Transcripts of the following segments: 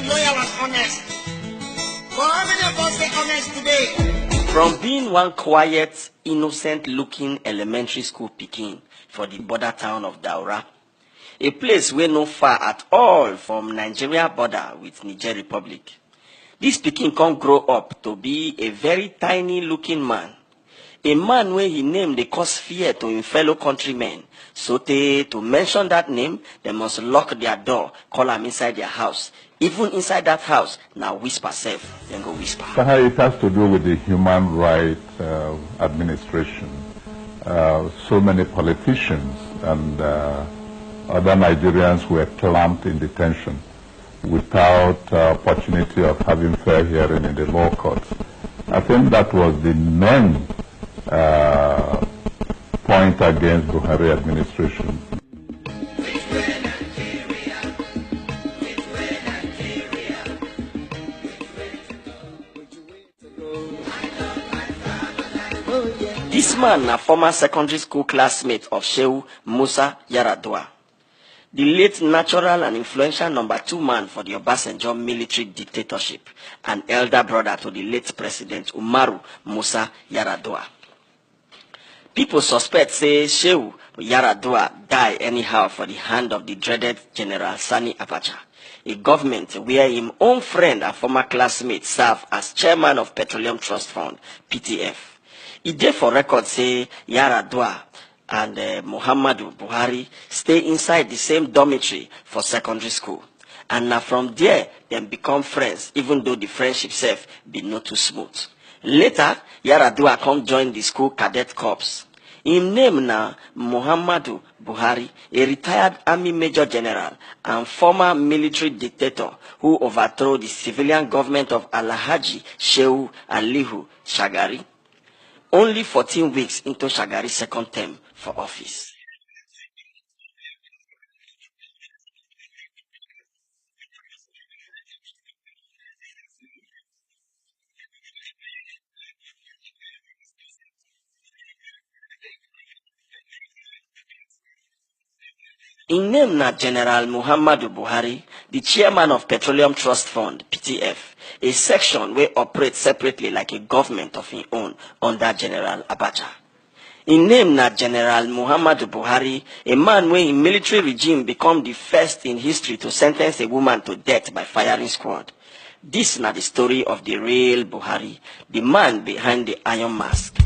loyal and honest. But how many of us stay honest today? From being one quiet, innocent-looking elementary school pikin for the border town of Daura, a place where no far at all from Nigeria border with Niger Republic, this pikin can grow up to be a very tiny-looking man. A man where he named they cause fear to his fellow countrymen. So to mention that name, they must lock their door, call him inside their house. Even inside that house, now whisper safe, then go whisper. It has to do with the human rights administration. So many politicians and other Nigerians were clamped in detention without opportunity of having fair hearing in the law courts. I think that was the main point against Buhari administration. This man, a former secondary school classmate of Shehu Musa Yaradua, the late natural and influential number 2 man for the Obasanjo military dictatorship, and elder brother to the late President Umaru Musa Yaradua. People suspect say Shehu Yaradua died anyhow for the hand of the dreaded General Sani Abacha, a government where his own friend and former classmate served as chairman of Petroleum Trust Fund, PTF. It did for record say Yaradua and Muhammadu Buhari stay inside the same dormitory for secondary school. And now from there, them become friends, even though the friendship self be not too smooth. Later, Yaradua come join the school cadet corps. His name now Muhammadu Buhari, a retired army major general and former military dictator who overthrew the civilian government of Alhaji Shehu Aliyu Shagari only 14 weeks into Shagari's second term for office. In name na General Muhammadu Buhari, the chairman of Petroleum Trust Fund, PTF, a section where operates separately like a government of its own under General Abacha. In name na General Muhammadu Buhari, a man where in military regime become the first in history to sentence a woman to death by firing squad. This na the story of the real Buhari, the man behind the iron mask.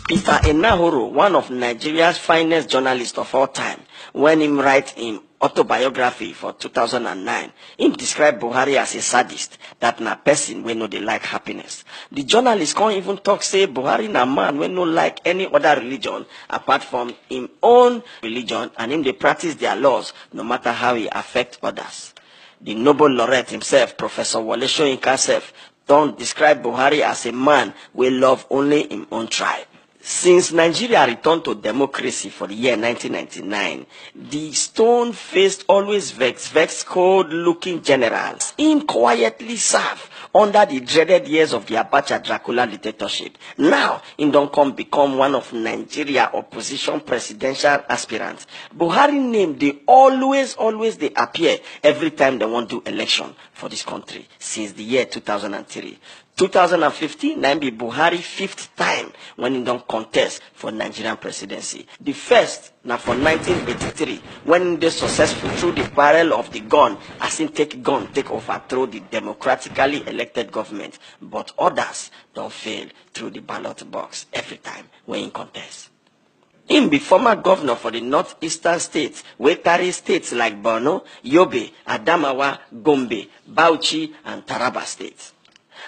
Peter Enahoro, one of Nigeria's finest journalists of all time, when he write in autobiography for 2009, he described Buhari as a sadist, that na person when no they like happiness. The journalist can't even talk say Buhari na man when no like any other religion apart from his own religion, and him they practice their laws no matter how he affect others. The Nobel laureate himself, Professor Wole Soyinka self, don't describe Buhari as a man we love only his own tribe. Since Nigeria returned to democracy for the year 1999, the stone-faced, always vexed, cold-looking generals quietly serve under the dreaded years of the Abacha Dracula dictatorship. Now, he don't become one of Nigeria opposition presidential aspirants. Buhari name, they always they appear every time they want to do election for this country since the year 2003. 2015, now be Buhari 5th time when he don't contest for Nigerian presidency. The first, now for 1983, when they successful through the barrel of the gun, as in take overthrow the democratically elected government. But others don't fail through the ballot box every time when he contest. Him be former governor for the northeastern states, where carry states like Borno, Yobe, Adamawa, Gombe, Bauchi, and Taraba states.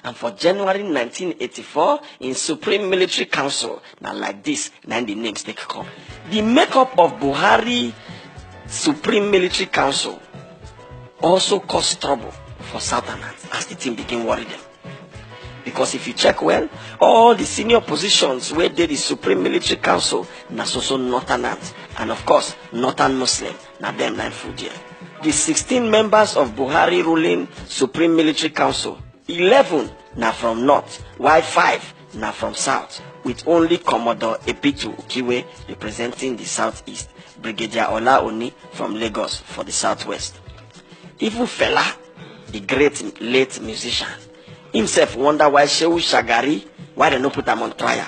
And for January 1984, in Supreme Military Council, now like this, now the names take come. The makeup of Buhari Supreme Military Council also caused trouble for Southerners as the team began worry them. Because if you check well, all the senior positions where they the Supreme Military Council, na so Northerners, and of course, Northern Muslim, na them nine food here. The 16 members of Buhari ruling Supreme Military Council, 11 na from north, while 5 na from south, with only Commodore Epitu Ukiwe representing the southeast. Brigadier Ola Oni from Lagos for the Southwest. Even Fela, the great late musician, himself wonder why Shehu Shagari, why they no put him on trial.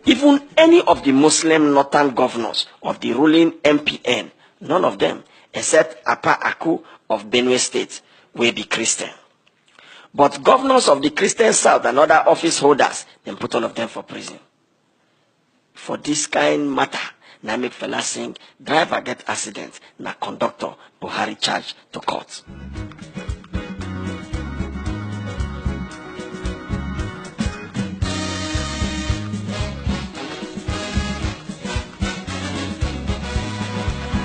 Even any of the Muslim northern governors of the ruling MPN, none of them, except Apa Aku of Benue State, will be Christian. But governors of the Christian South and other office holders, then put all of them for prison. For this kind matter, na make Fela sing, driver get accident, na conductor, Buhari charge to court.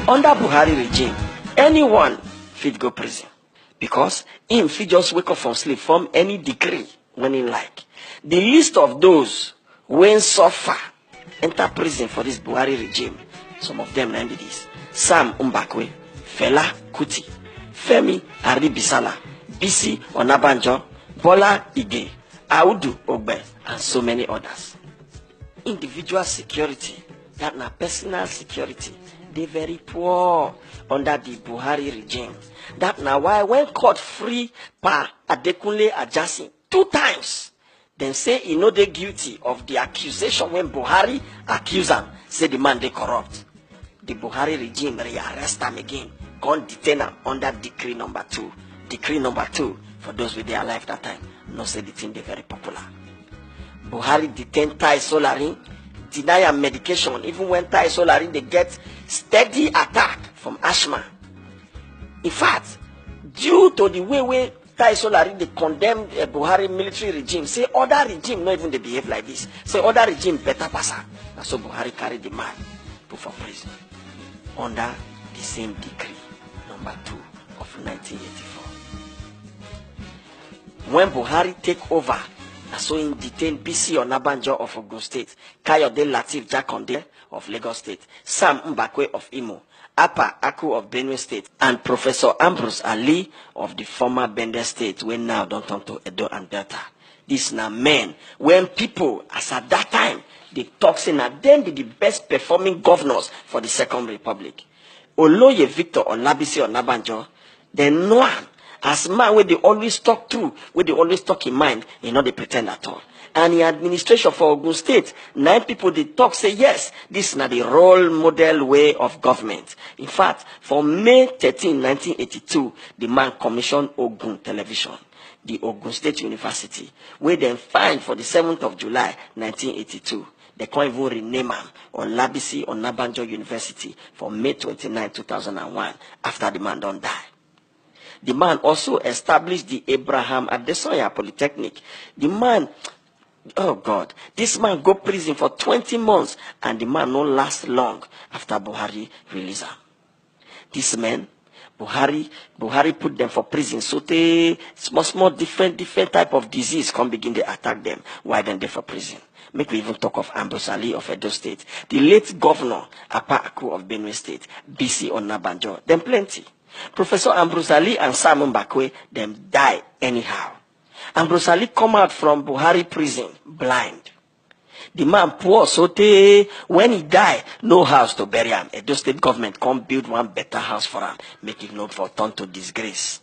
Under Buhari regime, anyone fit go prison because him fit just wake up from sleep from any decree when he like. The list of those when suffer enter prison for this Buhari regime, some of them named this: Sam Mbakwe, Fela Kuti, Femi Aribisala, Bisi Onabanjo, Bola Ige, Audu Ogbe, and so many others. Individual security, that na personal security, they very poor under the Buhari regime. That now why when court free Pa Adekunle Ajasin 2 times, then say he no dey guilty of the accusation when Buhari accuse him, say the man they corrupt. The Buhari regime rearrest him again, can't detain him under decree number 2. Decree number 2, for those with their life that time, no say the thing they very popular. Buhari detain Tai Solarin, deny him medication, even when Tai Solarin they get steady attack from asthma. In fact, due to the way Tai Solarin they condemn Buhari military regime, say other regime not even they behave like this. Say other regime better pass her. That's so Buhari carried the man put for prison under the same decree number 2 of 1984. When Buhari take over, so in detained Bisi Onabanjo of Ogun State, Kayode Latif Jakonde of Lagos State, Sam Mbakwe of Imo, Apa Aku of Benue State, and Professor Ambrose Ali of the former Bende State, when now don't turn to Edo and Delta. These now men, when people, as at that time, they talk saying that them be the best performing governors for the Second Republic. Oloye Victor Olabisi Onabanjo, they know him as man where they always talk true, where they always talk in mind, he not they pretend at all. And in administration for Ogun State, 9 people they talk say yes, this is not the role model way of government. In fact, for May 13, 1982, the man commissioned Ogun Television, the Ogun State University, where they find for the 7th of July, 1982. They can't even rename him on Labisi or Nabanjo University for May 29, 2001, after the man don't die. The man also established the Abraham Adesanya Polytechnic. The man, oh God, this man go prison for 20 months and the man no last long after Buhari release him. This man, Buhari put them for prison. So they small different type of disease come begin to attack them while then they for prison. Make we even talk of Ambrose Ali of Edo State, the late governor Apa Aku of Benue State, Bisi Onabanjo, them plenty. Professor Ambrose Ali and Sam Mbakwe, them die anyhow. Ambrose Ali come out from Buhari prison blind. The man poor, so when he die, no house to bury him. Edo State government come build one better house for him, make it not for turn to disgrace.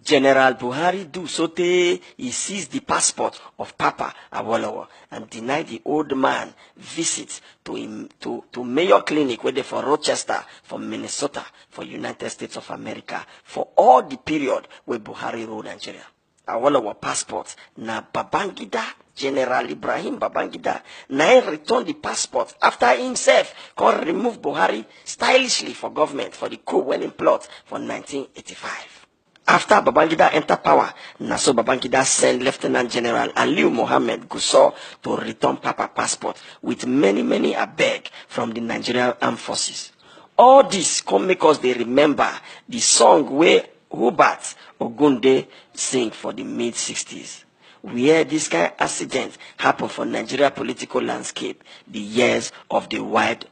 General Buhari do so he seized the passport of Papa Awolowo and denied the old man visit to Mayo Clinic where they for Rochester, for Minnesota, for United States of America, for all the period where Buhari ruled Nigeria. Awolowo passport na Babangida, General Ibrahim Babangida, na he returned the passport after himself can remove Buhari stylishly for government for the coup when in plot for 1985. After Babangida entered power, Naso Babangida sent Lieutenant General Aliu Mohammed Gusau to return Papa passport with many abeg from the Nigerian Armed Forces. All this come make us they remember the song where Hubert Ogunde sing for the mid-60s. Where this kind of accident happened for Nigeria political landscape, the years of the Wild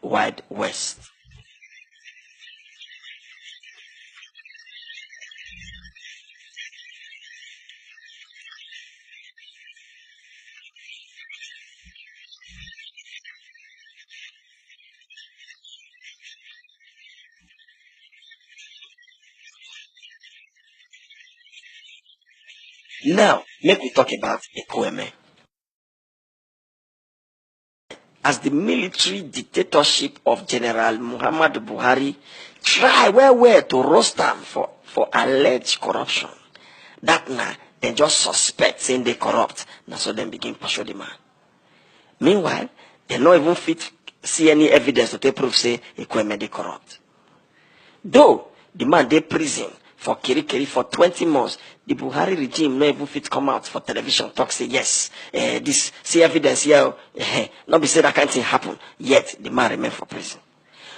West. Now, make we talk about Ekwueme. As the military dictatorship of General Muhammadu Buhari try well to roast them for alleged corruption, that now they just suspect saying they corrupt. Now so then begin pursue the man. Meanwhile, they not even fit see any evidence to take proof say Ekwueme they corrupt. Though the man they prison for Kirikiri for 20 months, the Buhari regime not even fit come out for television talk say yes, this see evidence here, not be say that kind of thing happen. Yet the man remain for prison.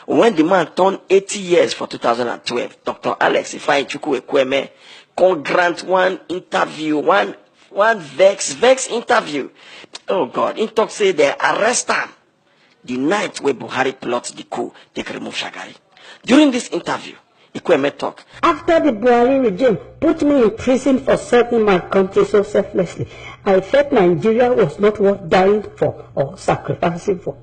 When the man turned 80 years for 2012, Dr. Alex Ifeanyichukwu Ekwueme can grant one interview, one vex interview. Oh God, in talk say they arrest him the night where Buhari plots the coup, they can remove Shagari. During this interview, Ekwueme talk. After the Buhari regime put me in prison for serving my country so selflessly, I felt Nigeria was not worth dying for or sacrificing for.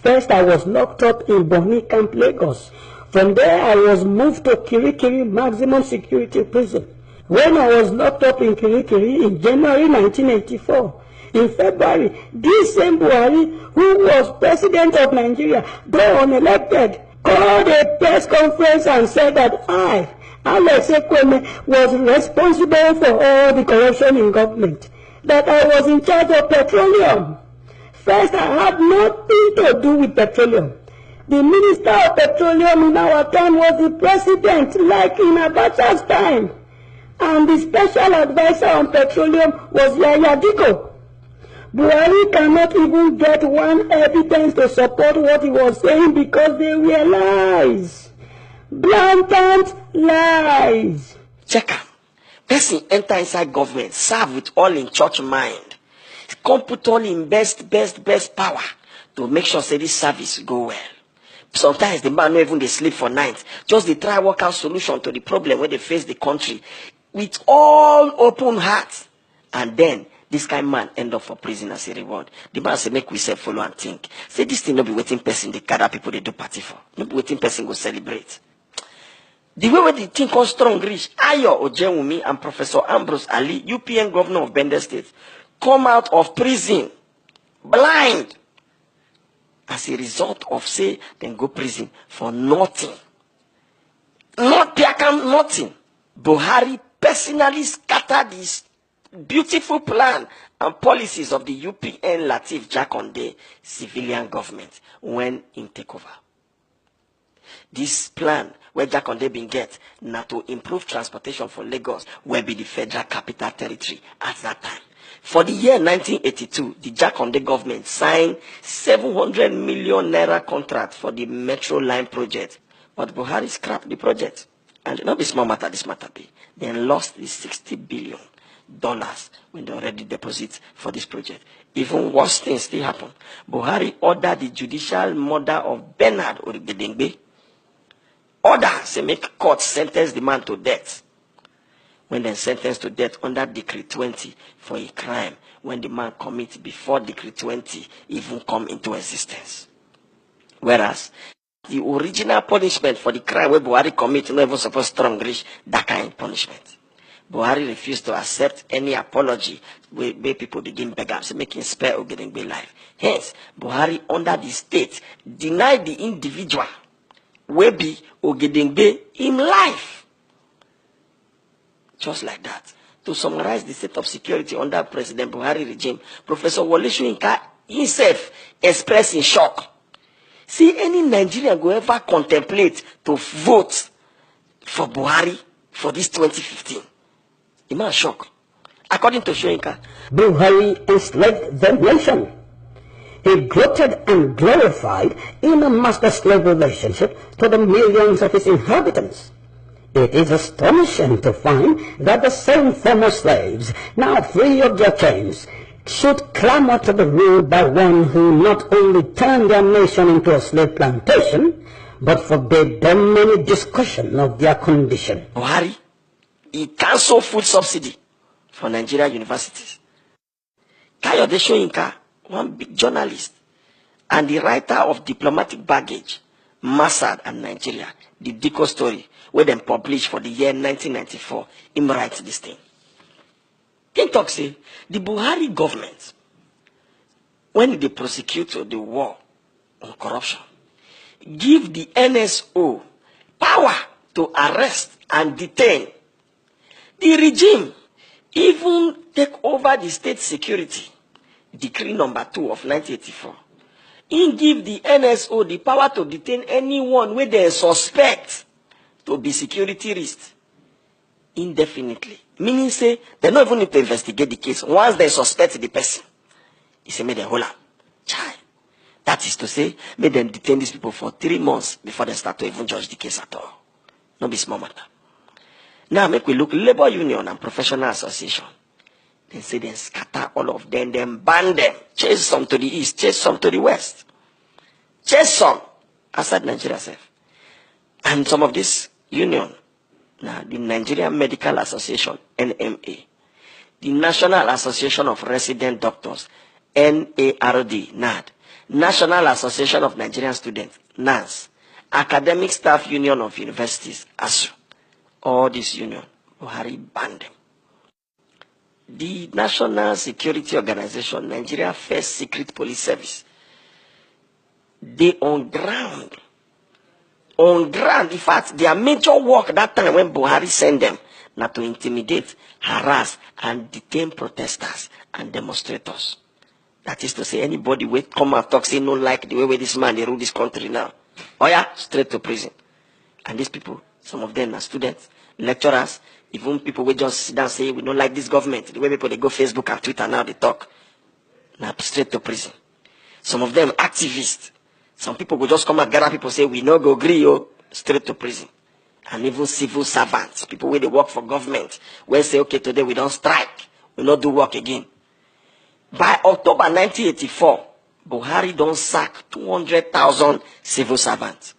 First, I was locked up in Bonny Camp, Lagos. From there, I was moved to Kirikiri Maximum Security Prison. When I was locked up in Kirikiri in January 1984, in February, this same Buhari, who was president of Nigeria, though unelected, called a press conference and said that I, Alex Ekwueme, was responsible for all the corruption in government, that I was in charge of petroleum. First, I had nothing to do with petroleum. The Minister of Petroleum in our time was the president, like in Abacha's time. And the special advisor on petroleum was Yahya Diko. Buhari cannot even get one evidence to support what he was saying because they were lies. Blatant lies. Check am. Person enter inside government, serve with all in church mind. Come put all in best power to make sure say this service go well. Sometimes the man no even they sleep for night. Just they try work out solution to the problem where they face the country with all open heart. And then this kind of man end up for prison as a reward. The man say, make we say follow and think. Say this thing no be waiting person they gather people they do party for. No be waiting person go celebrate. The way where the thing come strong reach, Ayo Ojewumi and Professor Ambrose Ali, UPN governor of Bender State, come out of prison blind as a result of say then go prison for nothing. Nothing. Buhari personally scattered this beautiful plan and policies of the UPN Lateef Jakonde civilian government when in takeover. This plan where Jakonde been get now to improve transportation for Lagos will be the federal capital territory at that time. For the year 1982, the Jakonde government signed 700 million naira contract for the Metro Line project, but Buhari scrapped the project. And not be small matter, this matter be. Then lost the $60 billion when they already deposit for this project. Even worse things still happen. Buhari ordered the judicial murder of Bernard Origedengbe. Order say make court sentence the man to death. When they sentenced to death under Decree 20 for a crime when the man commits before Decree 20 even come into existence. Whereas the original punishment for the crime where Buhari commit not even supposed to reach that kind of punishment. Buhari refused to accept any apology where people begin beg him, so make him spare Ogedengbe life. Hence, Buhari under the state denied the individual where be Ogedengbe in life. Just like that. To summarize the state of security under President Buhari regime, Professor Wole Soyinka himself expressed in shock. See, any Nigerian go ever contemplate to vote for Buhari for this 2015. The man shocked. According to Soyinka, Buhari enslaved the nation. He gloated and glorified in a master-slave relationship to the millions of his inhabitants. It is astonishing to find that the same former slaves, now free of their chains, should clamor to be ruled by one who not only turned their nation into a slave plantation, but forbade them any discussion of their condition. Buhari, he cancelled food subsidy for Nigeria universities. Kayode Soyinka, one big journalist, and the writer of Diplomatic Baggage, Mossad and Nigeria, the Diko 'Diko' story, where they published for the year 1994, him write this thing. King talk say, the Buhari government, when they prosecute the war on corruption, give the NSO power to arrest and detain. The regime even take over the state security, decree number 2 of 1984. He give the NSO the power to detain anyone where they suspect to be security risk indefinitely. Meaning say, they don't even need to investigate the case. Once they suspect the person, he say, make them hold up. Chai. That is to say, make them detain these people for 3 months before they start to even judge the case at all. No be small matter. Now make we look labor union and professional association. They say they scatter all of them, then ban them, chase some to the east, chase some to the west, chase some outside Nigeria self. And some of this union, now the Nigerian Medical Association, NMA, the National Association of Resident Doctors, NARD, NAD, National Association of Nigerian Students, NANS, Academic Staff Union of Universities, ASU, all this union, Buhari banned them. The National Security Organization, Nigeria First Secret Police Service, they on ground. In fact, their major work that time when Buhari sent them, not to intimidate, harass, and detain protesters and demonstrators. That is to say, anybody will come and talk, say, no like the way this man, they rule this country now. Oh yeah, straight to prison. And these people, some of them are students, lecturers, even people will just sit down and say, we don't like this government. The way people, they go Facebook and Twitter now, they talk. Now, straight to prison. Some of them activists. Some people will just come and gather people say, we no go agree, yo, straight to prison. And even civil servants, people where they work for government, when say, okay, today we don't strike, we not do work again. By October 1984, Buhari don't sack 200,000 civil servants.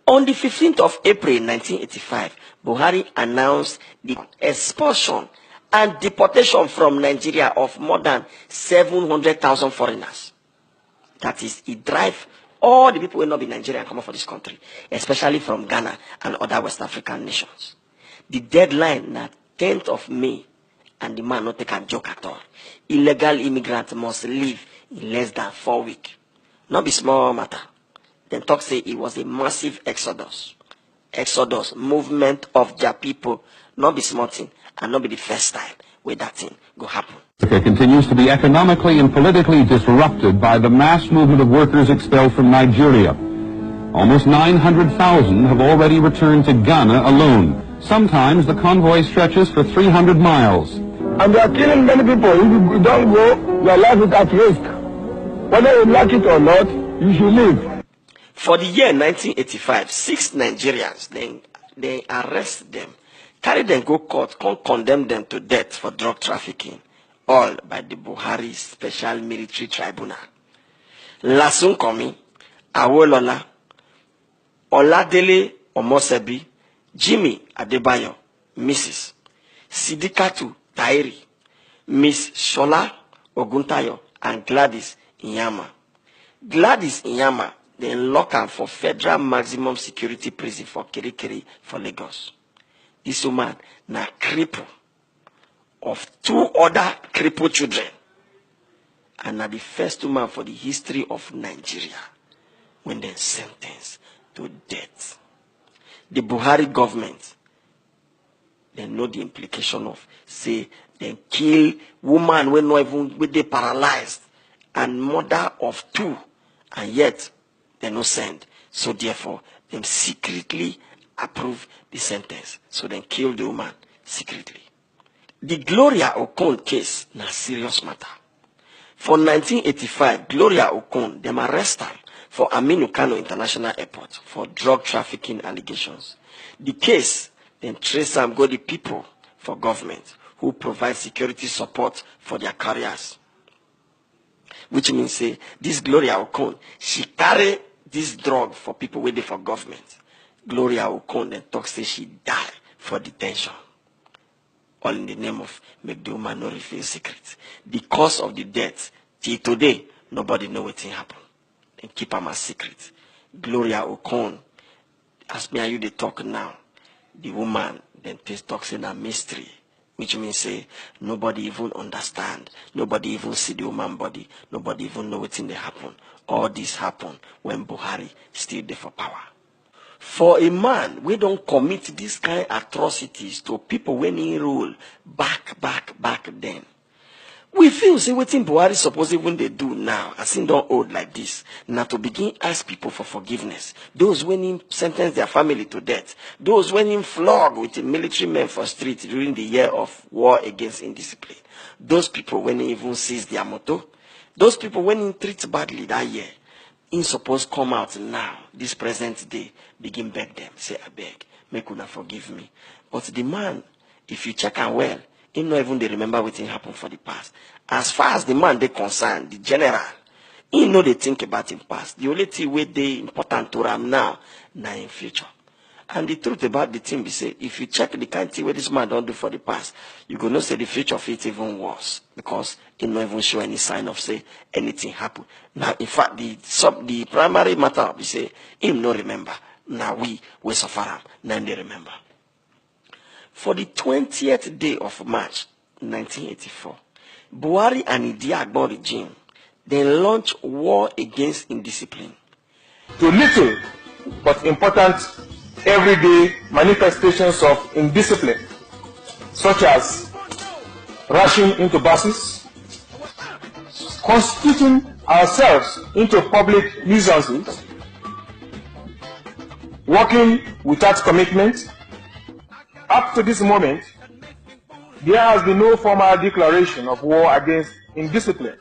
On the 15th of April 1985, Buhari announced the expulsion and deportation from Nigeria of more than 700,000 foreigners. That is, he drive all the people who will not be Nigerian come out for this country, especially from Ghana and other West African nations. The deadline na 10th of May, and the man not take a joke at all. Illegal immigrants must leave in less than 4 weeks. Not be small matter. Then talk say it was a massive exodus. Exodus, movement of their people, not be small thing, and not be the first time where that thing go happen. Africa continues to be economically and politically disrupted by the mass movement of workers expelled from Nigeria. Almost 900,000 have already returned to Ghana alone. Sometimes the convoy stretches for 300 miles. And they are killing many people. If you don't go, your life is at risk. Whether you like it or not, you should leave. For the year 1985, 6 Nigerians, they arrest them, carry them go court, condemn them to death for drug trafficking, all by the Buhari Special Military Tribunal. Lasun Komi, Awolola, Oladele Omosebi, Jimmy Adebayo, Mrs. Sidikatu Tairi, Miss Shola Oguntayo, and Gladys Inyama. Gladys Inyama, then lock her for federal maximum security prison for Kirikiri for Lagos. This woman na cripple of 2 other crippled children, and na the first woman for the history of Nigeria when they sentenced to death. The Buhari government, they know the implication of, say, they kill woman when not even with they paralyzed, and mother of 2, and yet they no send. So therefore, them secretly approve the sentence. So they kill the woman secretly. The Gloria Okon case na serious matter. For 1985, Gloria Okon, them arrest her for Aminu Kano International Airport for drug trafficking allegations. The case then trace them go the people for government who provide security support for their careers. Which means say this Gloria Okon, she carry this drug for people waiting for government. Gloria Okon then talks say she died for detention. All in the name of make the woman no reveal secret. The cause of the death till today nobody know what happened. And keep them a secret. Gloria Okon, as me and you they talk now, the woman then talks in a mystery. which means say nobody even understand, nobody even see the human body, nobody even know wetin dey happen. All this happen when Buhari still there for power. For a man we don't commit this kind of atrocities to people when he rule back then, we feel say wetin Buhari suppose even they do now, as in don't old like this, now to begin ask people for forgiveness. Those when him sentence their family to death, those when him flog with the military men for street during the year of war against indiscipline, those people when he even seize their motto, those people when he treat badly that year, he suppose come out now, this present day, begin beg them, say I beg, make una forgive me. But the man, if you check am well, he not even they remember what happened for the past. As far as the man they concerned, the general, he know they think about him past. The only thing where they important to him now in future. And the truth about the thing be say, if you check the kind of thing where this man don't do for the past, you gonna say the future of it even worse, because he not even show any sign of say anything happen. Now, in fact, the primary matter be say him no remember. Now we suffer him. Now they remember. For the 20th day of March 1984, Buhari and the Agbon regime then launched war against indiscipline. To little but important everyday manifestations of indiscipline, such as rushing into buses, constituting ourselves into public nuisances, working without commitment. Up to this moment, there has been no formal declaration of war against indiscipline.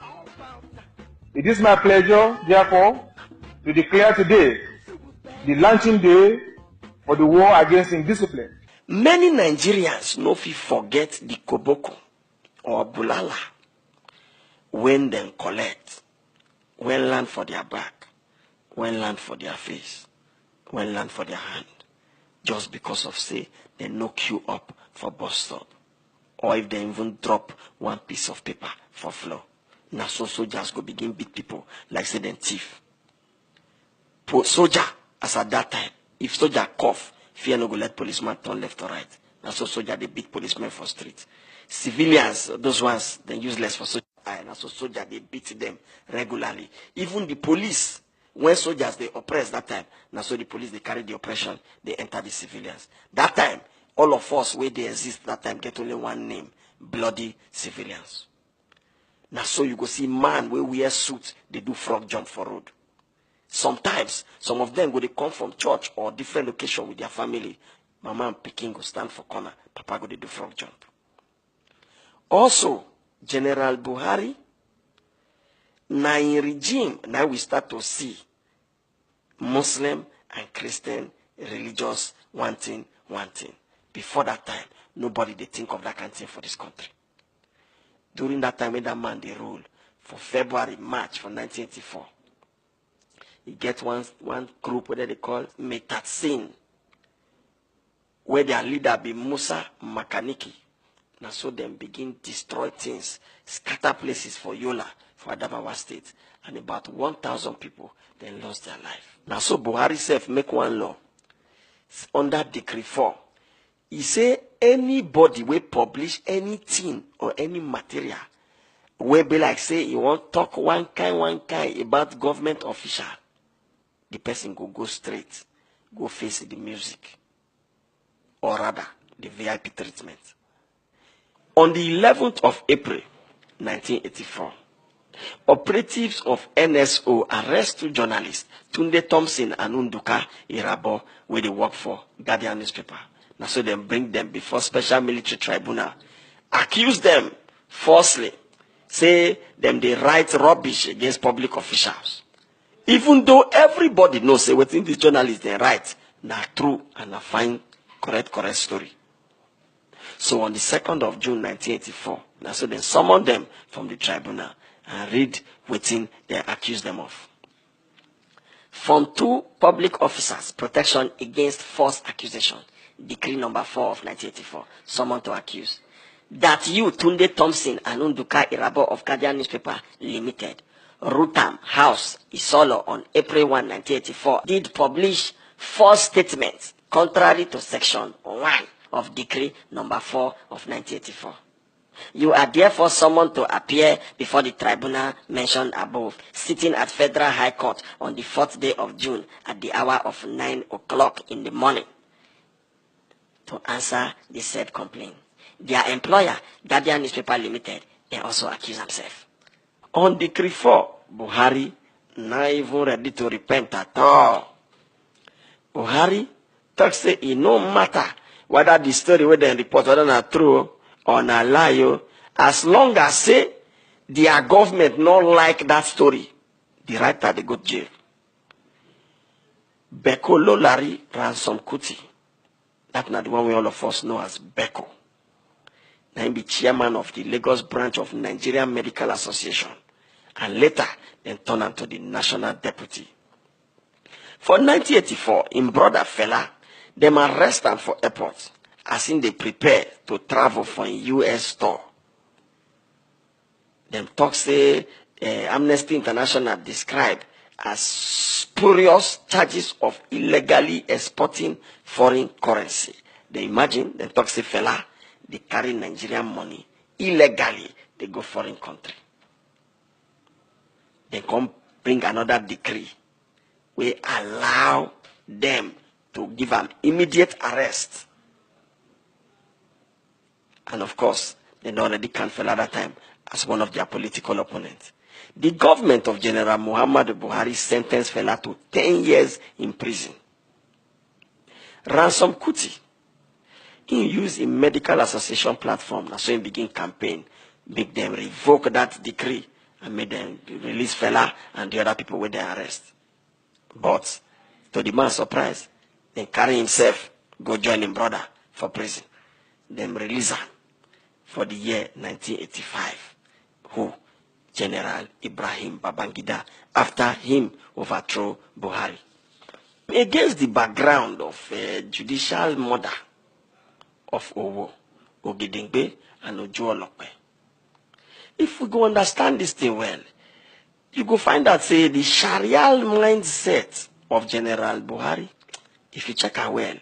It is my pleasure, therefore, to declare today the launching day for the war against indiscipline. Many Nigerians no fit forget the koboko or bulala when them collect, when land for their back, when land for their face, when land for their hand, just because of say they no queue up for bus stop, or if they even drop one piece of paper for floor. Now so soldiers go begin beat people like say them thief. Soldier, as at that time, if soldier cough, fear no go let policeman turn left or right. Now so soldier they beat policemen for street. Civilians, those ones, they useless for soldier. Now so soldier they beat them regularly. Even the police, when soldiers they oppress that time, now so the police they carry the oppression, they enter the civilians. That time, all of us where they exist that time get only one name, bloody civilians. Now so you go see man where wear suit, they do frog jump for road. Sometimes, some of them go they come from church or different location with their family. Mama and Peking go stand for corner, Papa go they do frog jump. Also, General Buhari, now in regime, now we start to see Muslim and Christian religious one thing. Before that time, nobody they think of that kind of thing for this country. During that time when that man they rule, for February, March for 1984, he get one group where they call Metatsin, where their leader be Musa Makaniki. Now so them begin destroy things, scatter places for Yola, for Adamawa State, and about 1,000 people then lost their life. Now so Buhari self make one law under Decree 4. He say anybody will publish anything or any material where be like say you want talk one kind about government official, the person go straight, go face the music, or rather the VIP treatment. On the 11th of April 1984, operatives of NSO arrest two journalists, Tunde Thompson and Nduka Irabo, where they work for Guardian newspaper. Now so they bring them before special military tribunal, accuse them falsely, say them they write rubbish against public officials. Even though everybody knows say within these journalists they write, now true and a fine, correct story. So on the 2nd of June 1984, now so they summoned them from the tribunal and read within they accuse them of. From 2 public officers, protection against false accusation. Decree number 4 of 1984, someone to accuse that you, Tunde Thompson and Nduka Irabo of Guardian Newspaper Limited, Rutam House, Isolo on April 1, 1984, did publish false statements contrary to Section 1 of Decree number 4 of 1984. You are therefore summoned to appear before the tribunal mentioned above, sitting at Federal High Court on the 4th day of June at the hour of 9 o'clock in the morning to answer the said complaint. Their employer, Guardian Newspaper Limited, they also accuse themselves. On Decree 4, Buhari not even ready to repent at all. Buhari talks say it no matter whether the story where they report whether not true or not lie, as long as say their government not like that story, the writer they go to jail. Beko Lolari Ransom Kuti, that's not the one we all of us know as Beko. Now he be chairman of the Lagos branch of Nigerian Medical Association, and later then turned into the national deputy. For 1984, in brother Fela, them arrest him for airport, as in they prepare to travel for a U.S. tour. Them talk say Amnesty International described as spurious charges of illegally exporting foreign currency. They imagine, them talk say Fela, they carry Nigerian money illegally, they go foreign country. They come bring another decree. We allow them to give an immediate arrest. And of course, they already count Fela at that time as one of their political opponents. The government of General Muhammadu Buhari sentenced Fela to 10 years in prison. Ransom Kuti, he used a medical association platform, so he begin campaign, make them revoke that decree and made them release Fela and the other people with their arrest. But to the man's surprise, then carry himself, go join him brother for prison. Then release him for the year 1985. Who? General Ibrahim Babangida, after him overthrow Buhari. Against the background of judicial murder of Owo, Ogedengbe, and Ojuolope. If we go understand this thing well, you go find out, say, the Sharia mindset of General Buhari, if you check out well,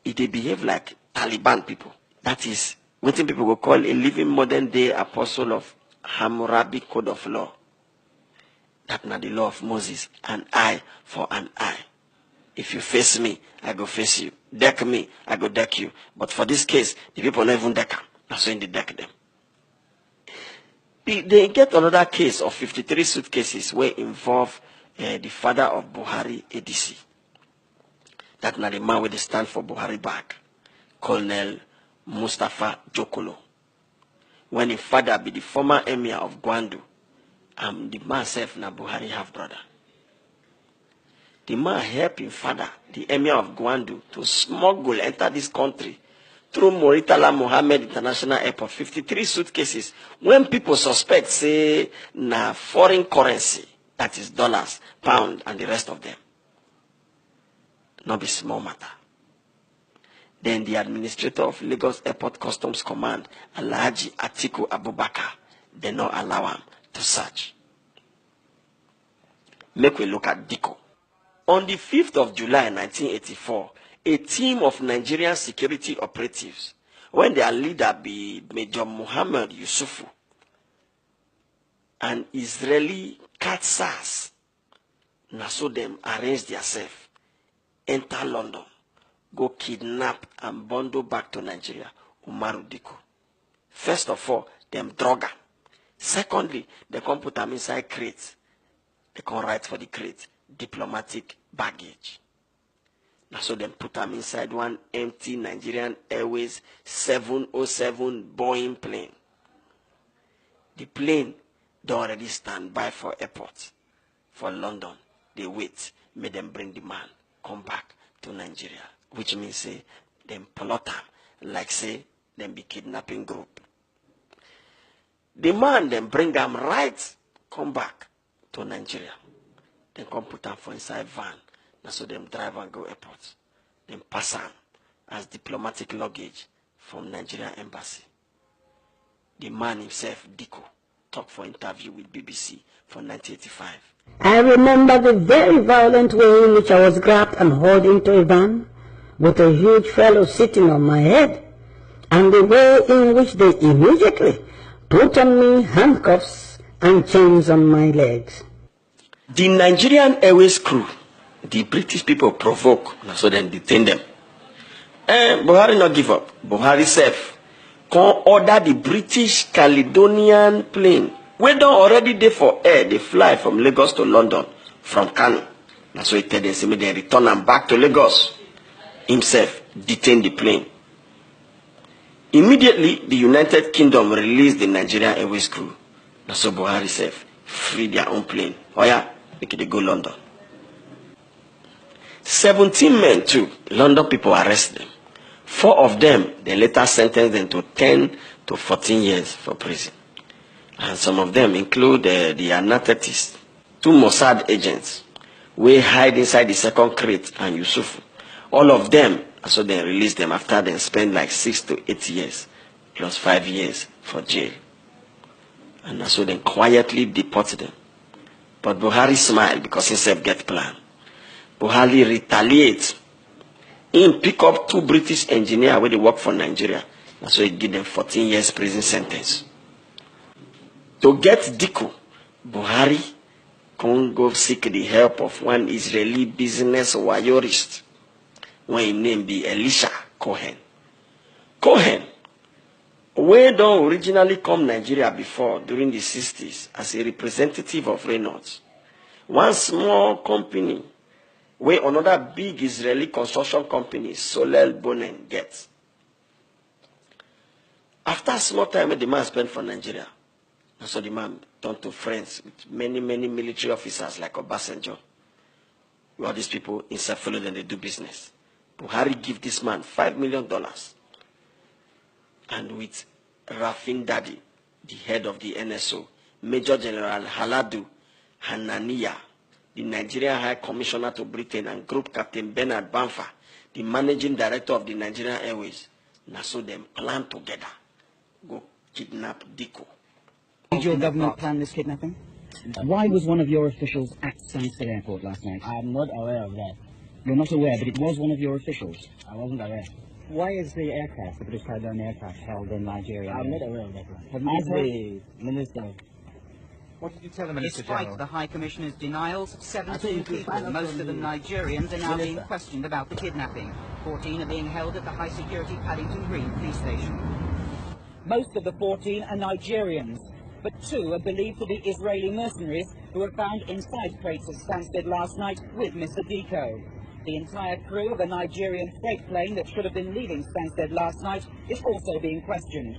it behave like Taliban people. That is, what people will call a living modern day apostle of Hammurabi Code of Law. That's not the law of Moses, an eye for an eye. If you face me, I go face you. Deck me, I go deck you. But for this case, the people don't even deck them. That's when they deck them. They get another case of 53 suitcases where involve the father of Buhari ADC. That's not the man with the stand for Buhari back, Colonel Mustafa Jokolo. When his father be the former emir of Gwandu, the man self na Buhari half brother. The man helped his father, the emir of Gwandu, to smuggle enter this country through Muritala Mohammed International Airport, 53 suitcases, when people suspect, say, na foreign currency, that is dollars, pound, and the rest of them. Not be small matter. Then the administrator of Lagos Airport Customs Command, Alhaji Atiku Abubakar, they not allow him to search. Make we look at Diko. On the 5th of July 1984, a team of Nigerian security operatives, when their leader be Major Muhammad Yusufu, and Israeli Katsas, na so them arrange themselves, enter London, go kidnap and bundle back to Nigeria, Umaru Diko. First of all, them drug him. Secondly, they come put them inside crates. They can write for the crate, diplomatic baggage. Now so them put them inside one empty Nigerian Airways 707 Boeing plane. The plane, they already stand by for airport. For London, they wait, make them bring the man, come back to Nigeria. Which means, say, them plot them, like say, them be kidnapping group. The man then bring them right, come back to Nigeria. Then come put them for inside van. And so them drive and go airport. Then pass them as diplomatic luggage from Nigerian embassy. The man himself, Diko, talked for interview with BBC for 1985. I remember the very violent way in which I was grabbed and hauled into a van with a huge fellow sitting on my head. and the way in which they immediately put on me handcuffs and chains on my legs. The Nigerian Airways crew, the British people provoke, so then detain them. And Buhari not give up. Buhari self can order the British Caledonian plane. We don't already there for air. They fly from Lagos to London from Kano. That's why he tell them, say, they return them back to Lagos. Himself detain the plane. Immediately, the United Kingdom released the Nigerian Airways crew. That's why Buhari self free their own plane. Oh yeah, they can go London. 17 men too. London people arrest them. 4 of them, they later sentenced them to 10 to 14 years for prison. And some of them include the anarchists, 2 Mossad agents, who hide inside the second crate, and Yusuf. All of them, so they released them after they spent like 6 to 8 years, plus 5 years for jail. And so they quietly deported them. But Buhari smiled because he himself get plan. Buhari retaliates. He pick up 2 British engineers where they work for Nigeria. And so he give them 14 years prison sentence. To get Diko, Buhari can go seek the help of one Israeli business wayorist, when his name be Elisha Cohen. Cohen, where don't originally come Nigeria before during the 60s as a representative of Reynolds. One small company where another big Israeli construction company, Solel Bonen, gets. After a small time, the man spent for Nigeria. And so the man turned to friends with many military officers like Obasanjo. All these people inside follow them, they do business. Buhari give this man $5 million. And with Rafin Dadi, the head of the NSO, Major General Haladu Hananiya, the Nigerian High Commissioner to Britain, and Group Captain Bernard Banfa, the Managing Director of the Nigerian Airways, now so them plan together, go kidnap Diko. Did your government plan this kidnapping? Why was one of your officials at Stansted Airport last night? I'm not aware of that. You're not aware, but it was one of your officials. I wasn't aware. Why is the aircraft, the British Caledonian aircraft, held in Nigeria? I'm not aware of that. Have you Ask the minister. What did you tell the Minister Despite General? the High Commissioner's denials, 17 people, most of them Nigerians, are now being questioned about the kidnapping. 14 are being held at the high-security Paddington Green police station. Most of the 14 are Nigerians, but 2 are believed to be Israeli mercenaries who were found inside crates at Stansted last night with Mr. Diko. The entire crew of a Nigerian freight plane that should have been leaving Stansted last night is also being questioned.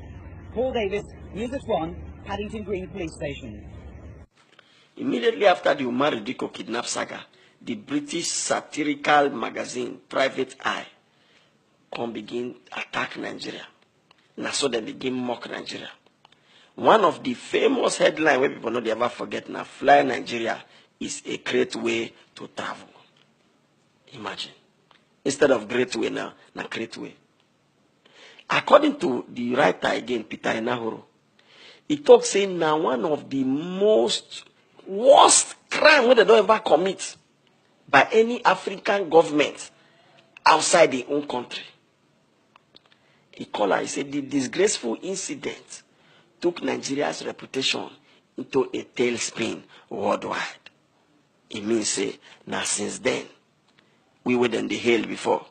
Paul Davis, News at 1, Paddington Green police station. Immediately after the Umar Diko kidnap saga, the British satirical magazine Private Eye can begin attack Nigeria. And so they begin mock Nigeria. One of the famous headlines where people know they ever forget now, Fly Nigeria is a great way to travel. Imagine. Instead of great way now, great way. According to the writer again, Peter Enahoro, he talks saying now one of the most worst crime where they don't ever commit by any African government outside their own country. He said the disgraceful incident took Nigeria's reputation into a tailspin worldwide. It means say now since then we were in the hail before,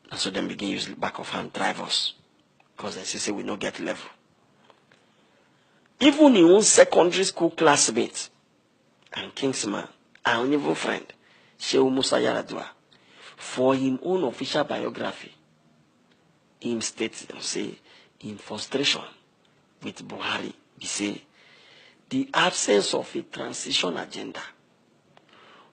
and so then begin use back of hand drive us because they say we don't get level. Even in own secondary school classmates and Kingsman, and even friend, Shehu Musa Yaradua, for his own official biography, him states, say, in frustration with Buhari, he say, the absence of a transition agenda.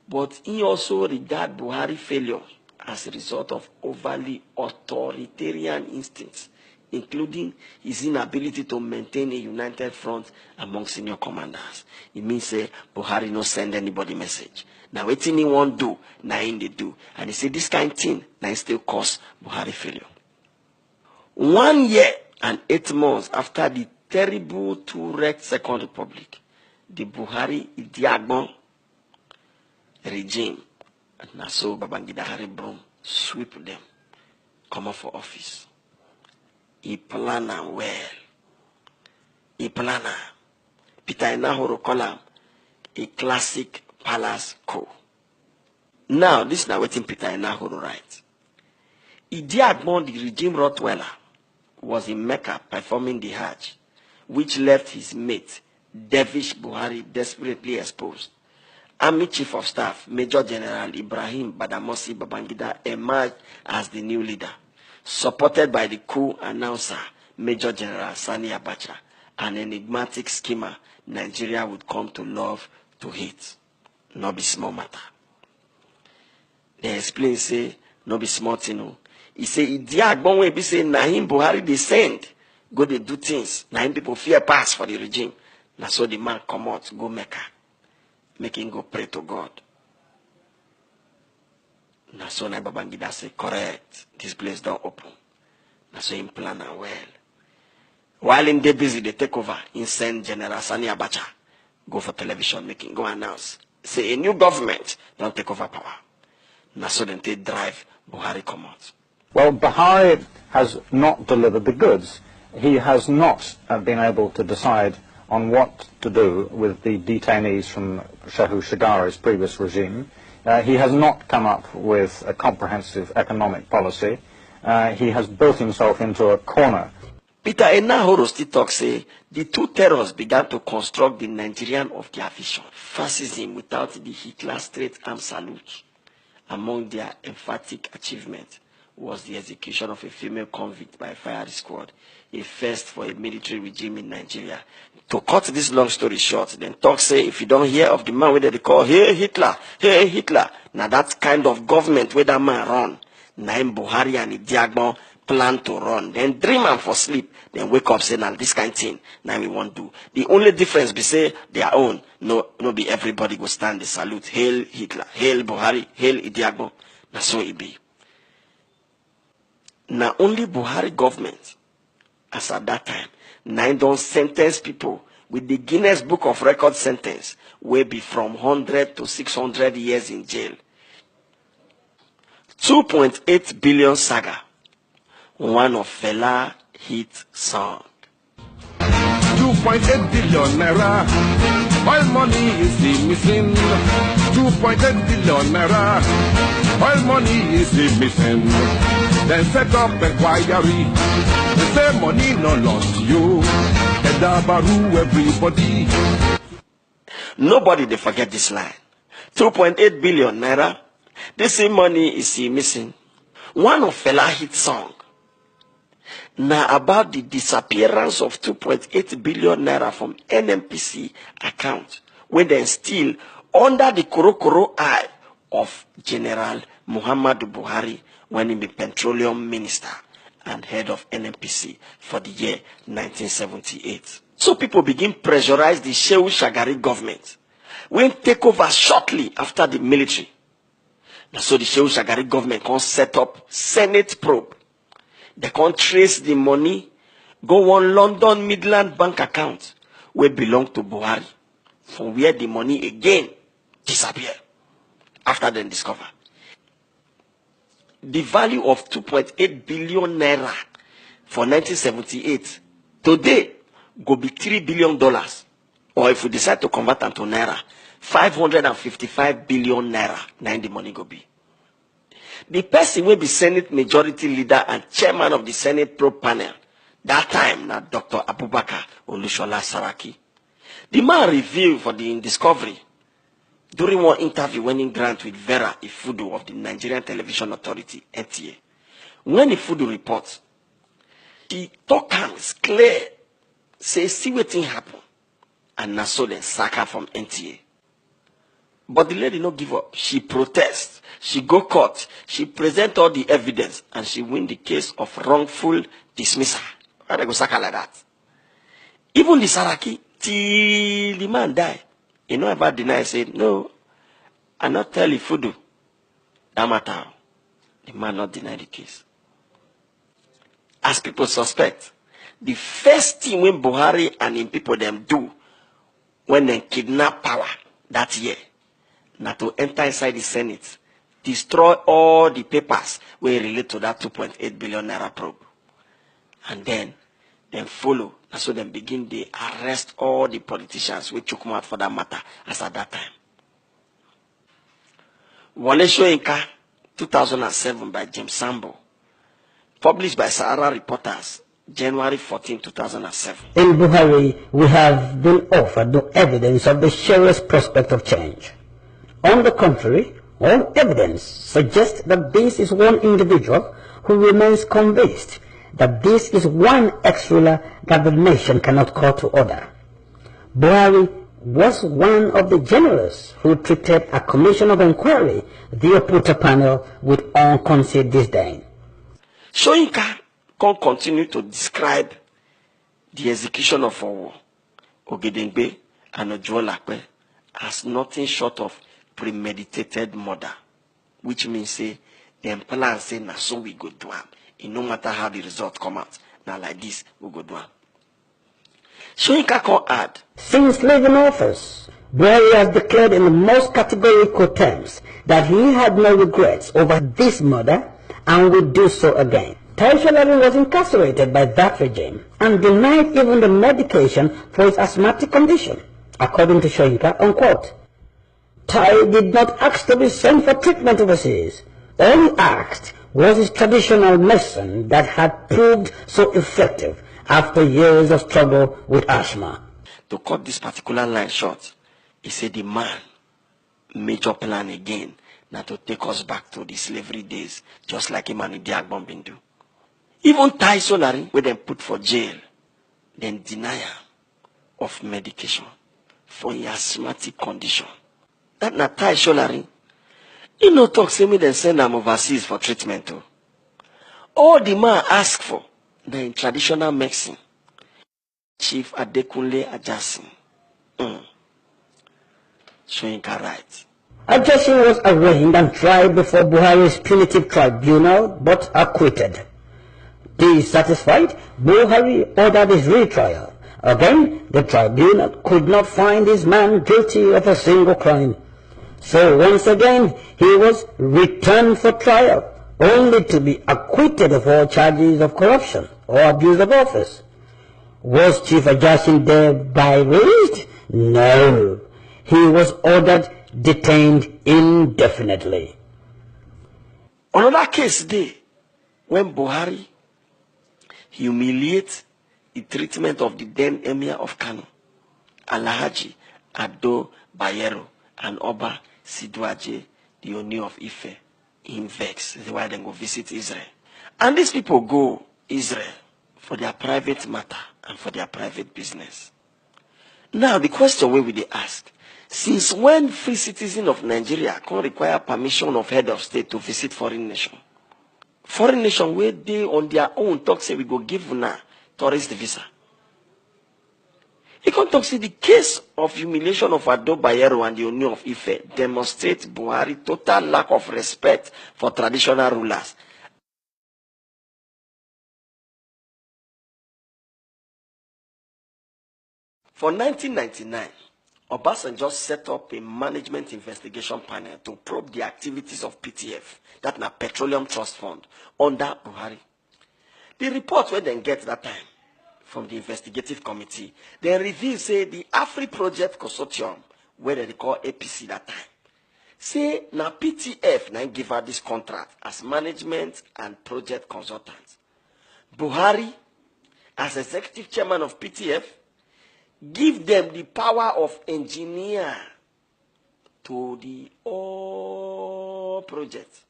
But he also regard Buhari failure as a result of overly authoritarian instincts, including his inability to maintain a united front among senior commanders. It means say Buhari no send anybody message. Now what he won't do, now in they do. And he say this kind of thing, now still cause Buhari failure. 1 year and 8 months after the terrible 2-wrecked Second Republic, the Buhari Idiagbon regime, and Naso Babangida Harry Broom sweep them, come up for office. he plan am well. He plan am. Peter Enahoro call am a classic palace coup. Now, this is now what Peter Enahoro write. Idi Agbon, the regime Rottweiler, was in Mecca performing the Hajj, which left his mate, Dervish Buhari, desperately exposed. Army Chief of Staff, Major General Ibrahim Badamasi Babangida, emerged as the new leader, supported by the coup announcer, Major General Sani Abacha, an enigmatic schemer Nigeria would come to love to hate. No be small matter. They explain, say, no be small thing. He say, Idi Agbon wey be say, na him Buhari dey send, go dey do things, na him people fear pass for the regime. Na so the man come out, go Mecca, make him go pray to God. Na so na Babangida say, correct, this place don't open. Na so him plan am well. While him dey busy, they take over, him send General Sani Abacha, go for television, make him go announce, say a new government don't take over power. Na so then they drive Buhari come out. Well, Buhari has not delivered the goods. He has not been able to decide on what to do with the detainees from Shehu Shagari's previous regime. He has not come up with a comprehensive economic policy. He has built himself into a corner. Peter Enahoro still talk say the two terrors began to construct the Nigerian of their vision. Fascism without the Hitler straight arm salute. Among their emphatic achievements was the execution of a female convict by a firing squad, a first for a military regime in Nigeria. To cut this long story short, then talk say if you don't hear of the man where they call Hey Hitler, now that kind of government where that man run, Naim Buhari and Idi Agbon plan to run, then dream and for sleep, then wake up say now this kind of thing, now we won't do. The only difference be say their own, no be everybody go stand the salute, Hail Hitler, Hail Buhari, Hail Idi Agbon, now so it be. Now only Buhari government, as at that time, now don't sentence people with the Guinness Book of Record sentence, will be from 100 to 600 years in jail. 2.8 billion saga, one of Fela hit song. 2.8 billion naira, oil money is still missing. 2.8 billion naira, oil money is still missing. Then set up inquiry. They say money no lost you. Edabaru everybody. Nobody they forget this line. 2.8 billion naira. They say money is still missing. One of Fela hit song. Now about the disappearance of 2.8 billion naira from NNPC account, when they still under the Korokoro eye of General Muhammadu Buhari when he be petroleum minister and head of NNPC for the year 1978. So people begin pressurize the Shehu Shagari government when take over shortly after the military. Now so the Shehu Shagari government can set up Senate probe. They can trace the money, go on London Midland bank account where belong to Buhari, from where the money again disappear after they discover. The value of 2.8 billion naira for 1978 today go be $3 billion, or if we decide to convert them to naira, 555 billion naira. Now the money go be. The person will be Senate Majority Leader and Chairman of the Senate Probe Panel. That time, now Dr. Abubakar Olushola Saraki. The man revealed for the Discovery during one interview when in grant with Vera Ifudu of the Nigerian Television Authority, NTA. When Ifudu reports, he talk hands clear, say see what thing happen, and now so then sack her from NTA. But the lady no give up. She protests. She go court. She present all the evidence, and she win the case of wrongful dismissal. Why they go sack her like that? Even the Saraki, till the man die, you know about deny, said, no, I not tell Ifudu. That matter. The man not deny the case. As people suspect, the first thing when Buhari and him people them do when they kidnap power that year, not to enter inside the Senate, destroy all the papers where relate to that 2.8 billion naira probe. And then follow. And so then begin they arrest all the politicians which took out for that matter as at that time. Wole Soyinka, 2007 by James Sambo. Published by Sahara Reporters, January 14, 2007. In Buhari, we have been offered no evidence of the surest prospect of change. On the contrary, all evidence suggests that this is one individual who remains convinced that this is one ex-ruler that the nation cannot call to order. Buhari was one of the generals who treated a commission of inquiry, the Oputa panel, with unconcealed disdain. Soyinka can continue to describe the execution of Owo, Ogedengbe, and Ojuolakpe as nothing short of premeditated murder, which means say them plan say na so we go do am. It no matter how the result come out, now like this we go do am. Soyinka can add, since leaving office, Buhari has declared in the most categorical terms that he had no regrets over this murder and will do so again. Tai Solarin was incarcerated by that regime and denied even the medication for his asthmatic condition, according to Soyinka, unquote. Tai did not ask to be sent for treatment overseas. All he asked was his traditional medicine that had proved so effective after years of struggle with asthma. To cut this particular line short, he said the man major plan again now to take us back to the slavery days, just like Imani Diagbon been do. Even Tai Solarin, where they put for jail, then deny him of medication for his asthmatic condition. That na Tai Solarin, he no talk say me then send him overseas for treatment too. All the man ask for, the traditional medicine, Chief Adekunle Ajasin. Soyinka right. Ajasin was arraigned and tried before Buhari's punitive tribunal, but acquitted. Dissatisfied, Buhari ordered his retrial. Again, the tribunal could not find this man guilty of a single crime. So once again, he was returned for trial, only to be acquitted of all charges of corruption or abuse of office. Was Chief Ajasin thereby released? No. He was ordered detained indefinitely. Another case day, when Buhari humiliates the treatment of the then Emir of Kano, Alhaji Ado Bayero, and Oba Siduaje, the Oni of Ife, in vex. That's why they go visit Israel. And these people go Israel for their private matter and for their private business. Now, the question we will ask, since when free citizens of Nigeria can require permission of head of state to visit foreign nation? Foreign nation where they on their own talk say we go give na tourist visa. He can talk say the case of humiliation of Ado Bayero and the Oni of Ife demonstrates Buhari total lack of respect for traditional rulers. For 1999, Obasanjo set up a management investigation panel to probe the activities of PTF, that na Petroleum Trust Fund, under Buhari. The report we then get that time from the investigative committee, they reveal say the Afri Project Consortium, where they call APC that time, say na PTF na give her this contract as management and project consultant. Buhari, as executive chairman of PTF, give them the power of engineer to the all project.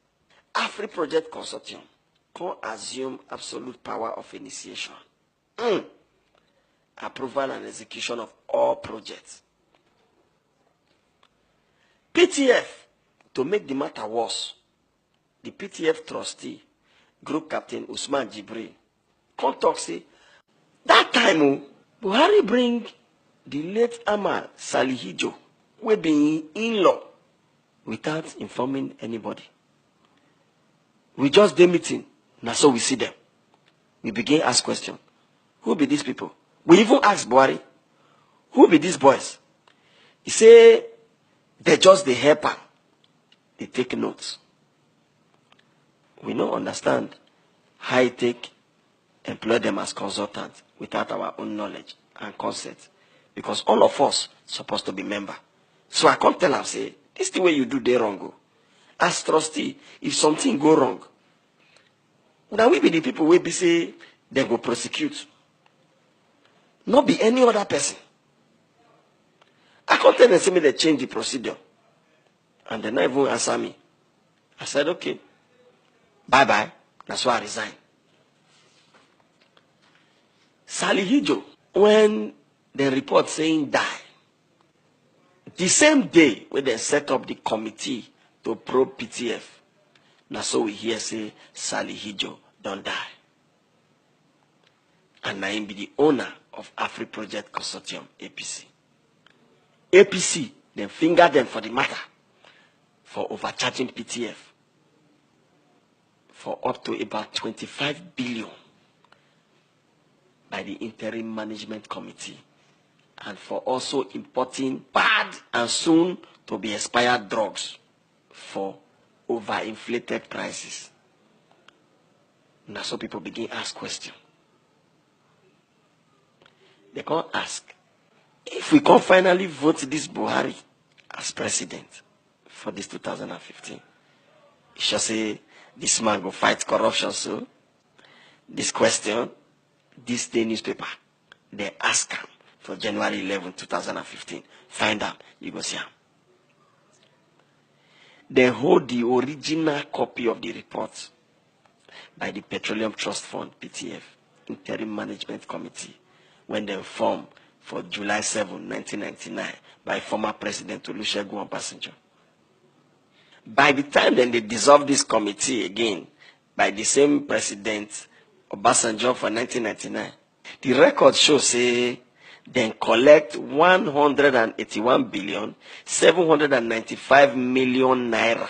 Afri Project Consortium can assume absolute power of initiation, approval and execution of all projects. PTF, to make the matter worse, the PTF trustee, group captain Usman Jibril, can talk say, that time, Buhari bring the late Amal Salihijo, we be in-law, without informing anybody. We just did meeting, now so we see them. We begin ask questions. Who be these people? We even ask Buhari, who be these boys? He say, they're just the helper. They take notes. We don't understand how he take employ them as consultants without our own knowledge and consent. Because all of us supposed to be member. So I can't tell them, say, this is the way you do they wrong. As trustee, if something go wrong, now we be the people will be say they go prosecute. Not be any other person. I can't tell them, say me they change the procedure. And they not even answer me. I said, okay, bye-bye. That's why I resigned. Sally Hijo, when the report saying die, the same day when they set up the committee to probe PTF, now so we hear say Sally Hijo don't die. And now him be the owner of Afri Project Consortium, APC. APC, then finger them for the matter, for overcharging PTF for up to about 25 billion by the Interim Management Committee, and for also importing bad and soon to be expired drugs for overinflated prices. Now so people begin ask questions. They can't ask, if we can finally vote this Buhari as president for this 2015, it shall say this man go fight corruption. So this question, this day newspaper, they ask him for January 11, 2015. Find out, you go see him. They hold the original copy of the report by the Petroleum Trust Fund, PTF, Interim Management Committee, when they formed for July 7, 1999, by former President Olusegun Obasanjo. By the time then they dissolved this committee again, by the same President Obasanjo for 1999, the record shows say then collect 181 billion 795 million naira.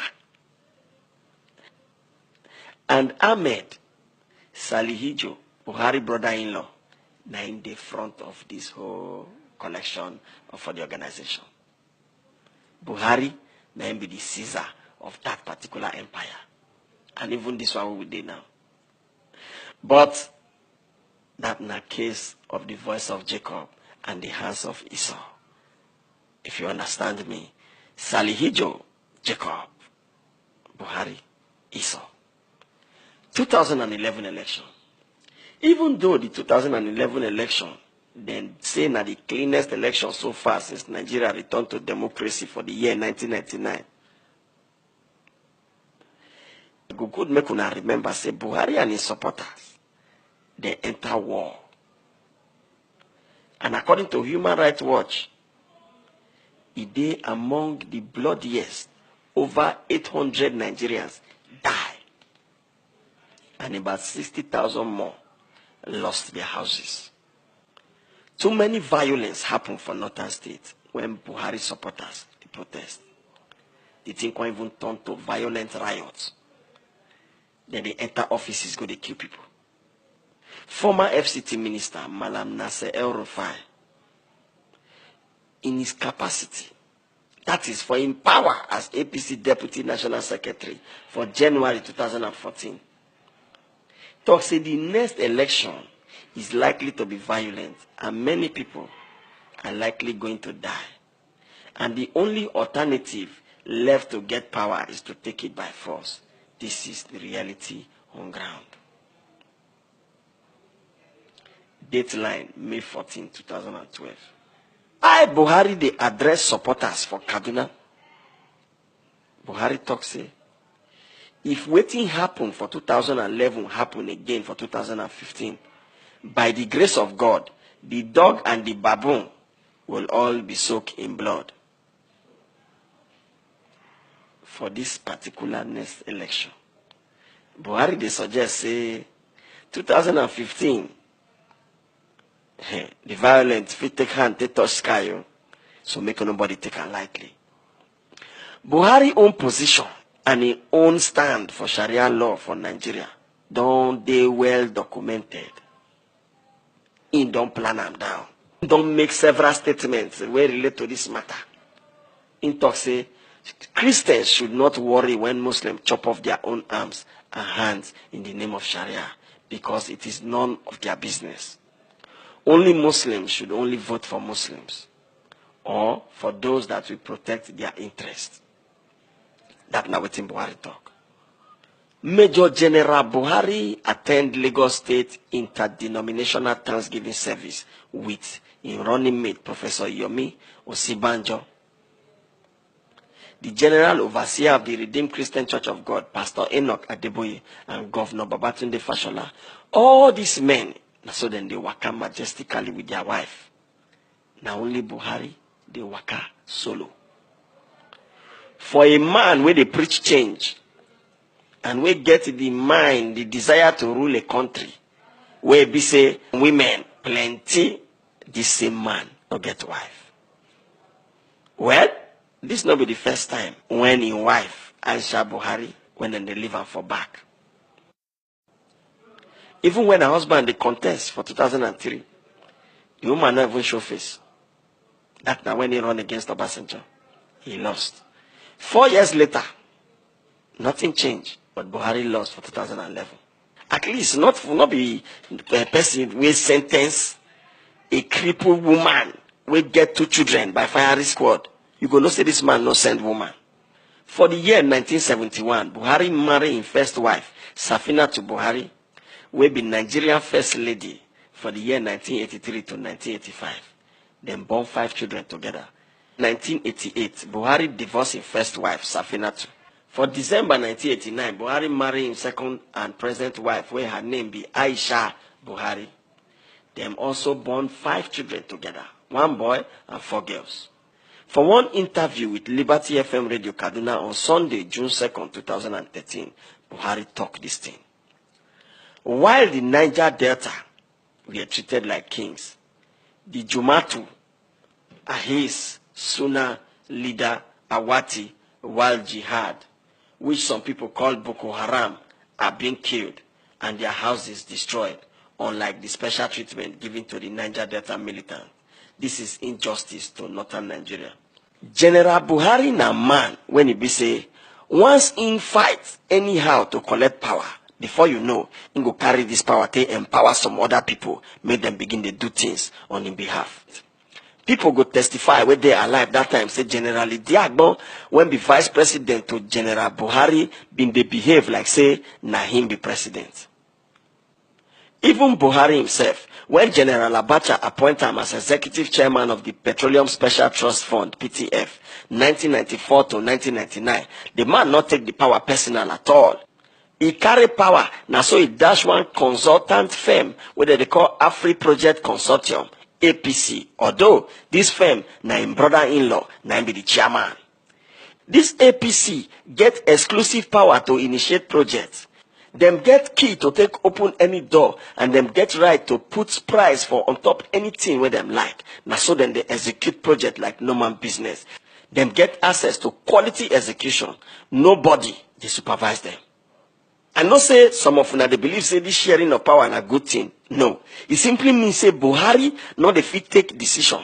And Ahmed Sally Hijo, Buhari brother-in-law, now in the front of this whole collection for the organization. Buhari now be the Caesar of that particular empire. And even this one we did now. But that in a case of the voice of Jacob and the hands of Esau. If you understand me, Sally Hijo, Jacob, Buhari, Esau. 2011 election. Even though the 2011 election then say na the cleanest election so far since Nigeria returned to democracy for the year 1999. Good make una remember say Buhari and his supporters, they enter war. And according to Human Rights Watch, it dey among the bloodiest. Over 800 Nigerians died. And about 60,000 more lost their houses. Too many violence happened for Northern State when Buhari supporters protest. The thing can even turn to violent riots. Then they enter offices, go they kill people. Former FCT Minister Malam Nasser El-Rufai, in his capacity, that is for in power as APC Deputy National Secretary for January 2014, talks say the next election is likely to be violent and many people are likely going to die. And the only alternative left to get power is to take it by force. This is the reality on ground. Dateline, May 14, 2012. Buhari, they address supporters for Kaduna. Buhari talks say, if waiting happened for 2011 happen again for 2015, by the grace of God, the dog and the baboon will all be soaked in blood. For this particular next election, Buhari, they suggest, say, 2015, the violent fit take hand, they touch sky, so make nobody take it lightly. Buhari own position and his own stand for Sharia law for Nigeria, don't they well documented? He don't plan them down. Don't make several statements where relate to this matter. In talk say, Christians should not worry when Muslims chop off their own arms and hands in the name of Sharia, because it is none of their business. Only Muslims should only vote for Muslims or for those that will protect their interests. That's not what Buhari talk. Major General Buhari attend Lagos State Interdenominational Thanksgiving Service with his running mate, Professor Yomi Osibanjo. The General Overseer of the Redeemed Christian Church of God, Pastor Enoch Adeboye, and Governor Babatunde Fashola. All these men, so then they waka majestically with their wife. Now only Buhari, they waka solo. For a man where they preach change, and we get the mind, the desire to rule a country, where we say women plenty, this same man no get wife. Well, this not be the first time when his wife, Aisha Buhari, when they leave her for back. Even when her husband they contest for 2003, the woman not even show face. That now when he run against Obasanjo, he lost. 4 years later, nothing changed, but Buhari lost for 2011. At least not be a person with sentence a crippled woman will get 2 children by firing squad. You go no say this man no send woman. For the year 1971, Buhari married his first wife, Safina to Buhari, will be Nigerian first lady for the year 1983 to 1985. Then born 5 children together. 1988, Buhari divorced his first wife, Safinatu. For December 1989, Buhari married his second and present wife, where her name be Aisha Buhari. Them also born 5 children together, 1 boy and 4 girls. For one interview with Liberty FM Radio Kaduna on Sunday, June 2nd, 2013, Buhari talked this thing. While the Niger Delta were treated like kings, the Jumatu, Ahis, Suna, Lida, Awati, Wild Jihad, which some people call Boko Haram, are being killed and their houses destroyed, unlike the special treatment given to the Niger Delta militants. This is injustice to northern Nigeria. General Buhari na man when he be say, once in fight anyhow to collect power, before you know, he go carry this power to empower some other people, make them begin to do things on his behalf. People go testify when they are alive that time, say General Diagbo, when be vice president to General Buhari, been they behave like say, na him be president. Even Buhari himself, when General Abacha appointed him as executive chairman of the Petroleum Special Trust Fund, PTF, 1994 to 1999, the man not take the power personal at all. He carry power, now so he dash one consultant firm, where they call Afri Project Consortium, APC, although this firm, na him brother-in-law, na him be the chairman. This APC get exclusive power to initiate projects. Them get key to take open any door, and them get right to put price for on top anything where them like. Now so then they execute project like no man business. Them get access to quality execution. Nobody they supervise them. I not say some of them they believe say this sharing of power is a good thing. No, it simply means say Buhari not the fit take decision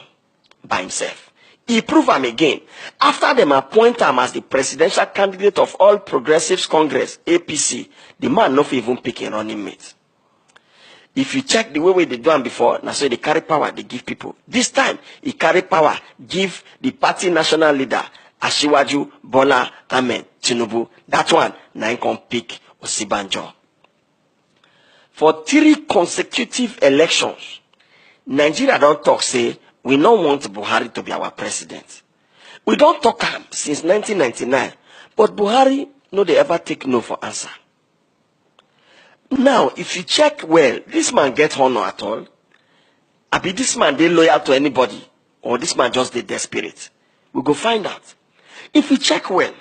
by himself. He proved him again. After them appoint him as the presidential candidate of All Progressives Congress, APC, the man not even pick a running mate. If you check the way they do them before, now so they carry power, they give people. This time, he carry power, give the party national leader, Asiwaju Bola Ahmed Tinubu. That one, now he can pick Osibanjo. For 3 consecutive elections, Nigeria don't talk say, we don't want Buhari to be our president. We don't talk him since 1999, but Buhari no they ever take no for answer. Now, if you check well, this man get honor at all? I be this man they loyal to anybody, or this man just they desperate? We go find out. If you check well,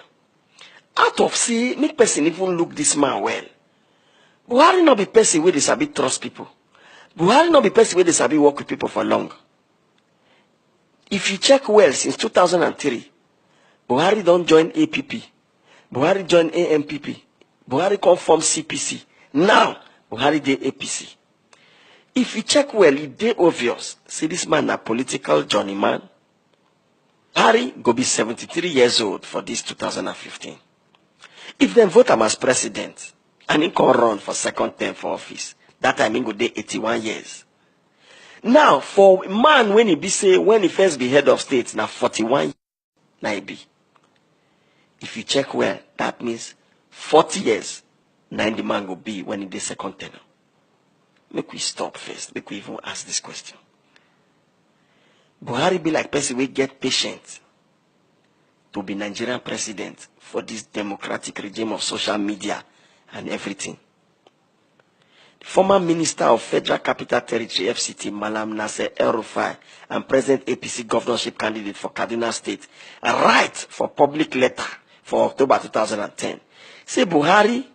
out of see, make person even look this man well. Buhari not be person where they sabi trust people. Buhari not be person where they sabi work with people for long. If you check well, since 2003, Buhari don't join APP. Buhari join AMPP. Buhari come from CPC. Now, Buhari dey APC. If you check well, it dey obvious. See this man a political journeyman. Buhari go be 73 years old for this 2015. If them vote him as president, and he can run for second term for office, That time he go dey 81 years. Now, for man when he be say, when he first be head of state, now 41 years, now he be. If you check well, that means 40 years, now the man go be when he dey second tenure. Make we stop first, make we even ask this question. Buhari be like person we get patient to be Nigerian president for this democratic regime of social media and everything. The former Minister of Federal Capital Territory FCT, Malam Nasser El-Rufai, and present APC governorship candidate for Kaduna State, write for public letter for October 2010. Say Buhari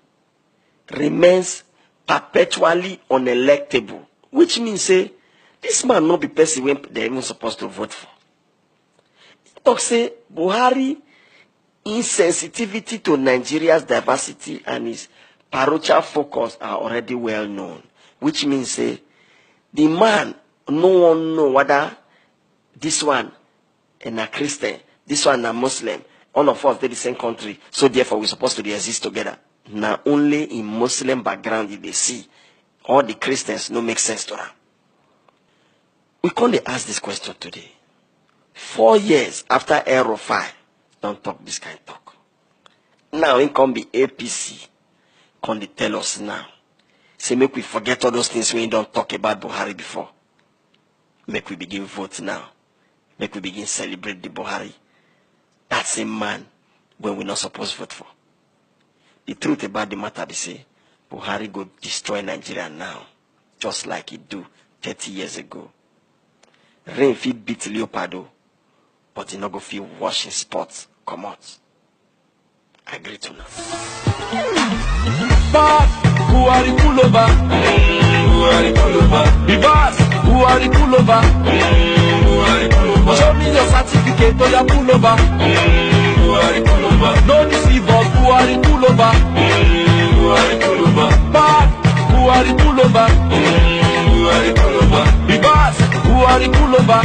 remains perpetually unelectable, which means say this man no be person when they even supposed to vote for. He talk say Buhari insensitivity to Nigeria's diversity and his parochial focus are already well known, which means say the man no one know whether this one is a Christian, this one a Muslim. All of us, they're the same country, so therefore we're supposed to exist together. Now only in Muslim background did they see all the Christians no make sense to them. We can't ask this question today. 4 years after El-Rufai, don't talk this kind of talk. Now it can be APC. Can they tell us now? Say make we forget all those things we don't talk about Buhari before. Make we begin vote now. Make we begin celebrate the Buhari. That's a man when we're not supposed to vote for. The truth about the matter be say, Buhari go destroy Nigeria now, just like he do 30 years ago. Rain fit beat Leopardo, but he not go feel washing spots come out. I agree to now. Boss, Buhari pull over. Buhari pull over. The boss, Buhari pull over. Buhari pull over. Show me your certificate or your pull over. Buhari pull over. No deceive us, Buhari pull over. Buhari pull over. Boss, Buhari pull over. Buhari pull over. The boss, Buhari pull over.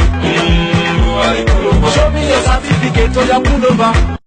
Buhari pull over. Show me your certificate or your pull over.